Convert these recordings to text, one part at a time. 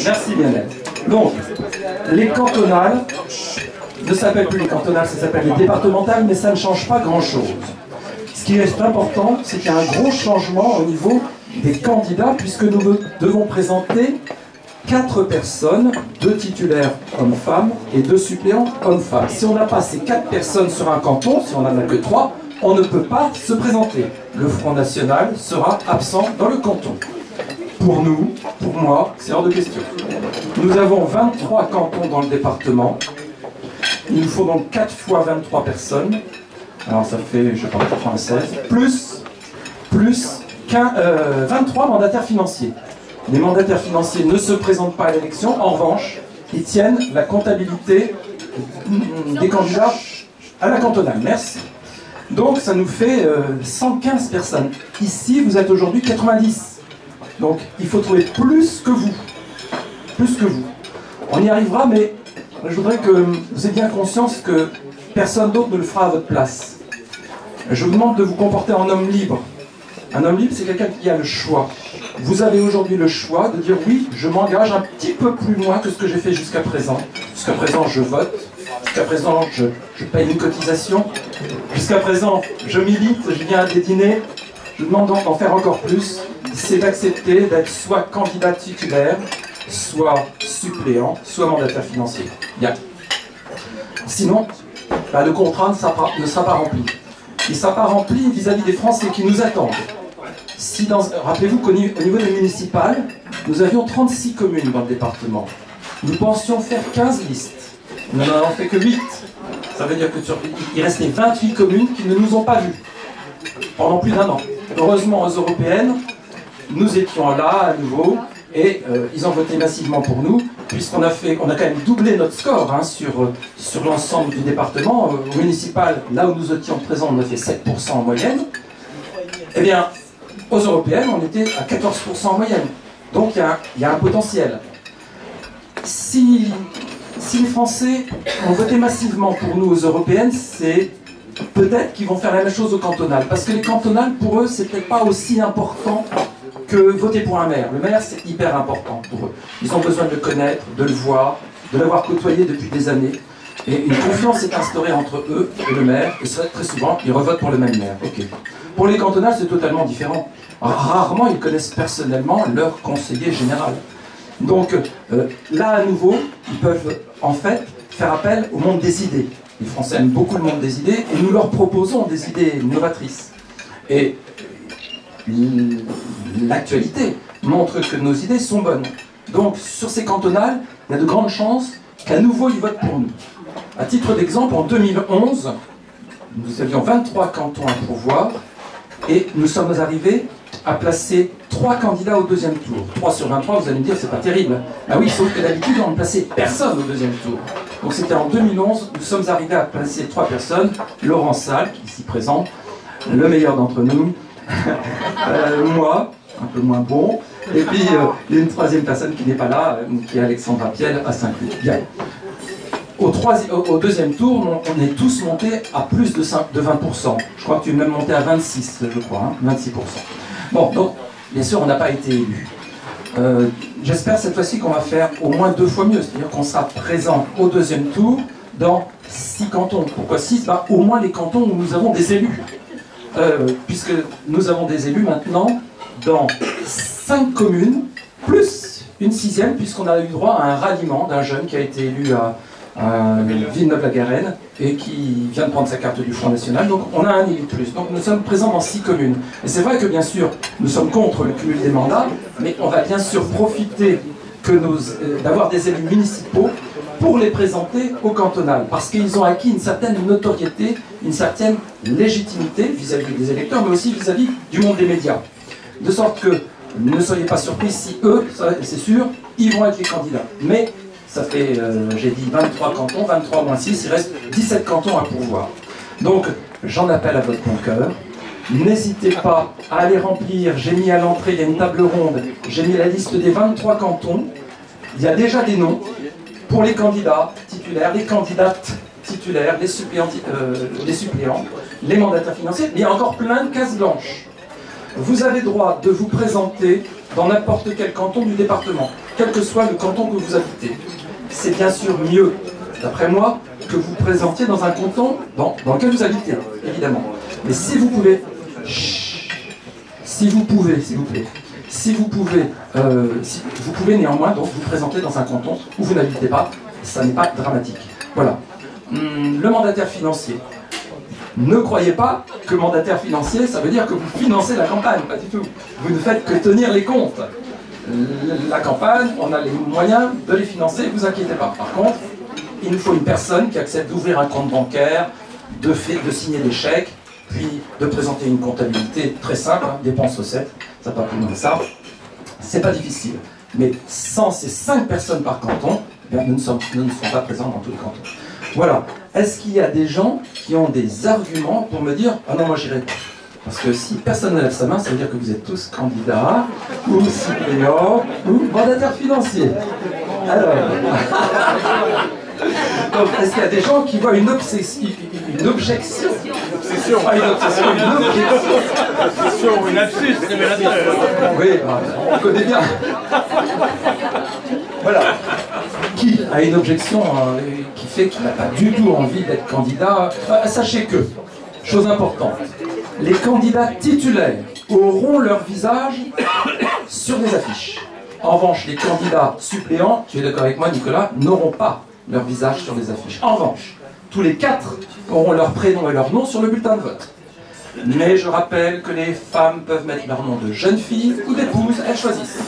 Merci Lionel. Donc, les cantonales ne s'appellent plus les cantonales, ça s'appelle les départementales, mais ça ne change pas grand-chose. Ce qui est important, c'est qu'il y a un gros changement au niveau des candidats, puisque nous devons présenter 4 personnes, 2 titulaires hommes-femmes et 2 suppléants hommes-femmes. Si on n'a pas ces 4 personnes sur un canton, si on n'en a que 3, on ne peut pas se présenter. Le Front National sera absent dans le canton. Pour nous, pour moi, c'est hors de question. Nous avons 23 cantons dans le département. Il nous faut donc 4 fois 23 personnes. Alors ça fait, je pense, 96. Plus 23 mandataires financiers. Les mandataires financiers ne se présentent pas à l'élection. En revanche, ils tiennent la comptabilité des candidats à la cantonale. Merci. Donc ça nous fait 115 personnes. Ici, vous êtes aujourd'hui 90. Donc il faut trouver plus que vous. Plus que vous. On y arrivera, mais je voudrais que vous ayez bien conscience que personne d'autre ne le fera à votre place. Je vous demande de vous comporter en homme libre. Un homme libre, c'est quelqu'un qui a le choix. Vous avez aujourd'hui le choix de dire oui, je m'engage un petit peu plus loin que ce que j'ai fait jusqu'à présent. Jusqu'à présent, je vote. Jusqu'à présent, je paye une cotisation. Jusqu'à présent, je milite, je viens à des dîners. Je vous demande donc d'en faire encore plus. C'est d'accepter d'être soit candidat titulaire, soit suppléant, soit mandataire financier. Bien. Sinon, le contrat ne sera pas rempli. Il ne sera pas rempli vis-à-vis des Français qui nous attendent. Si rappelez-vous qu'au niveau des municipales, nous avions 36 communes dans le département. Nous pensions faire 15 listes. Nous n'en avons fait que 8. Ça veut dire qu'il restait 28 communes qui ne nous ont pas vus pendant plus d'1 an. Heureusement, aux européennes, nous étions là à nouveau et ils ont voté massivement pour nous, puisqu'on a quand même doublé notre score sur l'ensemble du département. Au municipal, là où nous étions présents, on a fait 7% en moyenne. Eh bien, aux européennes, on était à 14% en moyenne. Donc il y a un potentiel. Si les Français ont voté massivement pour nous aux européennes, c'est peut-être qu'ils vont faire la même chose aux cantonales. Parce que les cantonales, pour eux, c'est peut-être pas aussi important que voter pour un maire. Le maire, c'est hyper important pour eux. Ils ont besoin de le connaître, de le voir, de l'avoir côtoyé depuis des années. Et une confiance est instaurée entre eux et le maire, et très souvent, ils revotent pour le même maire. Okay. Pour les cantonales, c'est totalement différent. Rarement, ils connaissent personnellement leur conseiller général. Donc, là, à nouveau, ils peuvent, en fait, faire appel au monde des idées. Les Français aiment beaucoup le monde des idées, et nous leur proposons des idées novatrices. Et l'actualité montre que nos idées sont bonnes. Donc, sur ces cantonales, il y a de grandes chances qu'à nouveau, ils votent pour nous. À titre d'exemple, en 2011, nous avions 23 cantons à pourvoir, et nous sommes arrivés à placer 3 candidats au 2e tour. 3 sur 23, vous allez me dire, c'est pas terrible. Ah oui, sauf que d'habitude, on ne plaçait personne au 2e tour. Donc c'était en 2011, nous sommes arrivés à placer 3 personnes. Laurent Salle, ici présent, le meilleur d'entre nous, moi, un peu moins bon, et puis il y a une 3e personne qui n'est pas là, qui est Alexandra Piel à Saint-Cloud. Bien. Au 2e tour, on est tous montés à plus de 20%. Je crois que tu es même monté à 26, je crois, hein, 26%. Bon, donc, bien sûr, on n'a pas été élus. J'espère cette fois-ci qu'on va faire au moins 2 fois mieux, c'est-à-dire qu'on sera présent au 2e tour dans 6 cantons. Pourquoi 6 ? Au moins les cantons où nous avons des élus. Puisque nous avons des élus maintenant dans 5 communes, plus une 6e, puisqu'on a eu droit à un ralliement d'un jeune qui a été élu à Villeneuve-la-Garenne et qui vient de prendre sa carte du Front National. Donc on a un élu de plus. Donc nous sommes présents dans 6 communes. Et c'est vrai que bien sûr, nous sommes contre le cumul des mandats, mais on va bien sûr profiter d'avoir des élus municipaux pour les présenter au cantonal, parce qu'ils ont acquis une certaine notoriété, une certaine légitimité vis-à-vis des électeurs, mais aussi vis-à-vis du monde des médias. De sorte que ne soyez pas surpris si eux, c'est sûr, ils vont être les candidats. Mais ça fait, j'ai dit 23 cantons, 23 moins 6, il reste 17 cantons à pourvoir. Donc, j'en appelle à votre bon cœur. N'hésitez pas à aller remplir, j'ai mis à l'entrée, il y a une table ronde, j'ai mis la liste des 23 cantons. Il y a déjà des noms pour les candidats titulaires, les candidates titulaires, les suppléants, les mandataires financiers, mais il y a encore plein de cases blanches. Vous avez droit de vous présenter dans n'importe quel canton du département, quel que soit le canton que vous habitez. C'est bien sûr mieux, d'après moi, que vous vous présentiez dans un canton dans lequel vous habitez, évidemment. Mais si vous pouvez, si vous pouvez, s'il vous plaît, si vous pouvez néanmoins donc vous présenter dans un canton où vous n'habitez pas, ça n'est pas dramatique. Voilà. Le mandataire financier. Ne croyez pas que mandataire financier, ça veut dire que vous financez la campagne, pas du tout. Vous ne faites que tenir les comptes. La campagne, on a les moyens de les financer, ne vous inquiétez pas. Par contre, il nous faut une personne qui accepte d'ouvrir un compte bancaire, de signer des chèques, puis de présenter une comptabilité très simple, hein, dépenses recettes, ça pas plus loin que ça. C'est pas difficile. Mais sans ces 5 personnes par canton, eh bien, nous ne serons pas présents dans tous les cantons. Voilà. Est-ce qu'il y a des gens qui ont des arguments pour me dire « Ah non, moi j'irai pas ». Parce que si personne ne lève sa main, ça veut dire que vous êtes tous candidats, ou suppléants, ou mandataires financiers. Alors, donc est-ce qu'il y a des gens qui voient une objection une objection, pas une obsession, une objection. Une lapsus révélateur. Oui, on connaît bien. Voilà. Qui a une objection qui fait qu'il n'a pas du tout envie d'être candidat? Sachez que, chose importante, les candidats titulaires auront leur visage sur des affiches. En revanche, les candidats suppléants, tu es d'accord avec moi Nicolas, n'auront pas leur visage sur les affiches. En revanche, tous les 4 auront leur prénom et leur nom sur le bulletin de vote. Mais je rappelle que les femmes peuvent mettre leur nom de jeune fille ou d'épouse, elles choisissent.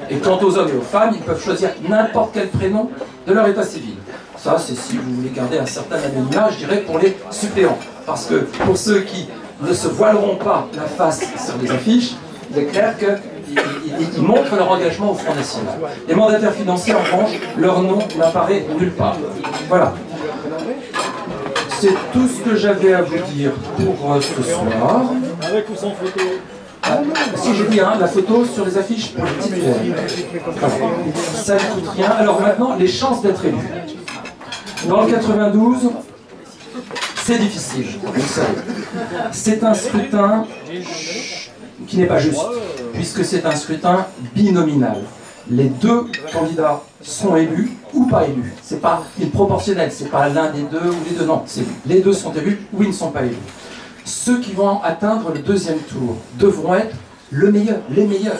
Et quant aux hommes et aux femmes, ils peuvent choisir n'importe quel prénom de leur état civil. Ça, c'est si vous voulez garder un certain anonymat, je dirais, pour les suppléants. Parce que pour ceux qui ne se voileront pas la face sur les affiches, il est clair qu'ils montrent leur engagement au Front National. Les mandataires financiers, en revanche, leur nom n'apparaît nulle part. Voilà. C'est tout ce que j'avais à vous dire pour ce soir. Avec ou sans photo? Si j'ai dit la photo sur les affiches pour les titulaires. Ça ne coûte rien. Alors maintenant, les chances d'être élu. Dans le 92, c'est difficile, vous le savez. C'est un scrutin qui n'est pas juste, puisque c'est un scrutin binominal. Les 2 candidats sont élus ou pas élus. C'est pas une proportionnelle, c'est pas l'un des 2 ou les 2, non. Les 2 sont élus ou ils ne sont pas élus. Ceux qui vont atteindre le 2e tour devront être les meilleurs.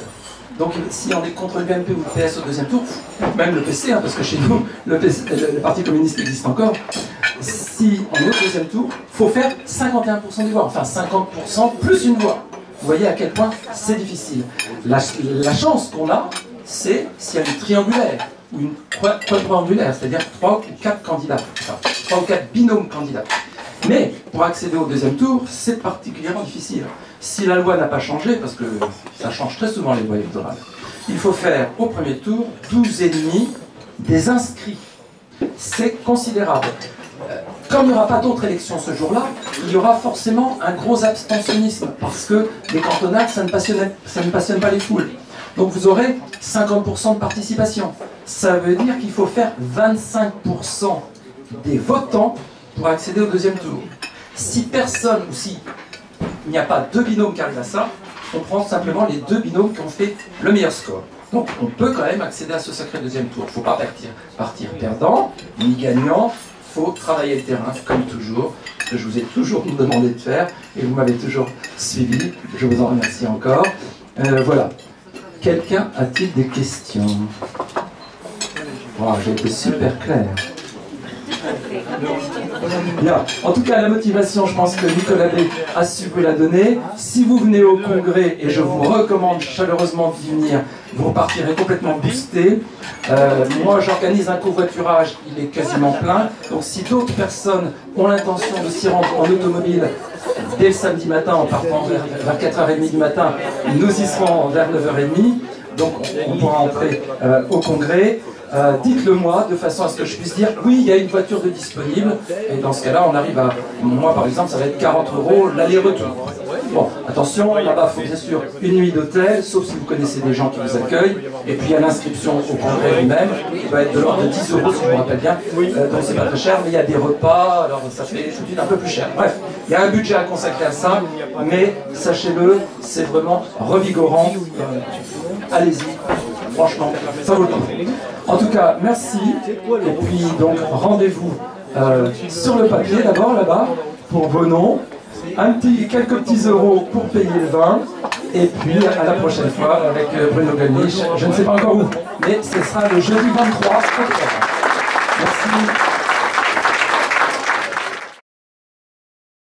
Donc si on est contre le BNP ou le PS au 2e tour, même le PC, hein, parce que chez nous, le Parti communiste existe encore, si on est au 2e tour, il faut faire 51% des voix, enfin 50% plus une voix. Vous voyez à quel point c'est difficile. La chance qu'on a, c'est s'il y a une triangulaire, ou une quadrangulaire, c'est-à-dire 3 ou 4 candidats, enfin, 3 ou 4 binômes candidats. Mais pour accéder au 2e tour, c'est particulièrement difficile. Si la loi n'a pas changé, parce que ça change très souvent les lois électorales, il faut faire au premier tour 12,5 des inscrits. C'est considérable. Comme il n'y aura pas d'autres élections ce jour-là, il y aura forcément un gros abstentionnisme, parce que les cantonales, ça ne passionne pas les foules. Donc vous aurez 50% de participation. Ça veut dire qu'il faut faire 25% des votants pour accéder au 2e tour. Si personne, ou si il n'y a pas 2 binômes qui arrivent à ça, on prend simplement les 2 binômes qui ont fait le meilleur score. Donc on peut quand même accéder à ce sacré 2e tour. Il ne faut pas partir perdant, ni gagnant. Il faut travailler le terrain, comme toujours, ce que je vous ai toujours demandé de faire, et vous m'avez toujours suivi. Je vous en remercie encore. Voilà. Quelqu'un a-t-il des questions? Wow, j'ai été super clair. Bien. En tout cas, la motivation, je pense que Nicolas B a su vous la donner. Si vous venez au congrès, et je vous recommande chaleureusement d'y venir, vous repartirez complètement boosté. Moi, j'organise un covoiturage, il est quasiment plein. Donc, si d'autres personnes ont l'intention de s'y rendre en automobile dès le samedi matin, en partant vers 4h30 du matin, nous y serons vers 9h30. Donc, on pourra entrer au congrès. Dites-le moi, de façon à ce que je puisse dire oui, il y a une voiture de disponible, et dans ce cas-là, on arrive à, moi par exemple, ça va être 40 € l'aller-retour. Bon, attention, là-bas, il faut bien sûr une nuit d'hôtel, sauf si vous connaissez des gens qui vous accueillent. Et puis il y a l'inscription au congrès lui-même, qui va être de l'ordre de 10 €, si je me rappelle bien. Donc c'est pas très cher, mais il y a des repas, alors ça fait tout de suite un peu plus cher. Bref, il y a un budget à consacrer à ça, mais sachez-le, c'est vraiment revigorant. Allez-y, franchement, ça vaut le coup. En tout cas, merci. Et puis donc, rendez-vous sur le papier, d'abord là-bas, pour vos noms. Quelques petits euros pour payer le vin. Et puis à la prochaine fois avec Bruno Gollnisch. Je ne sais pas encore où, mais ce sera le jeudi 23 octobre. Merci.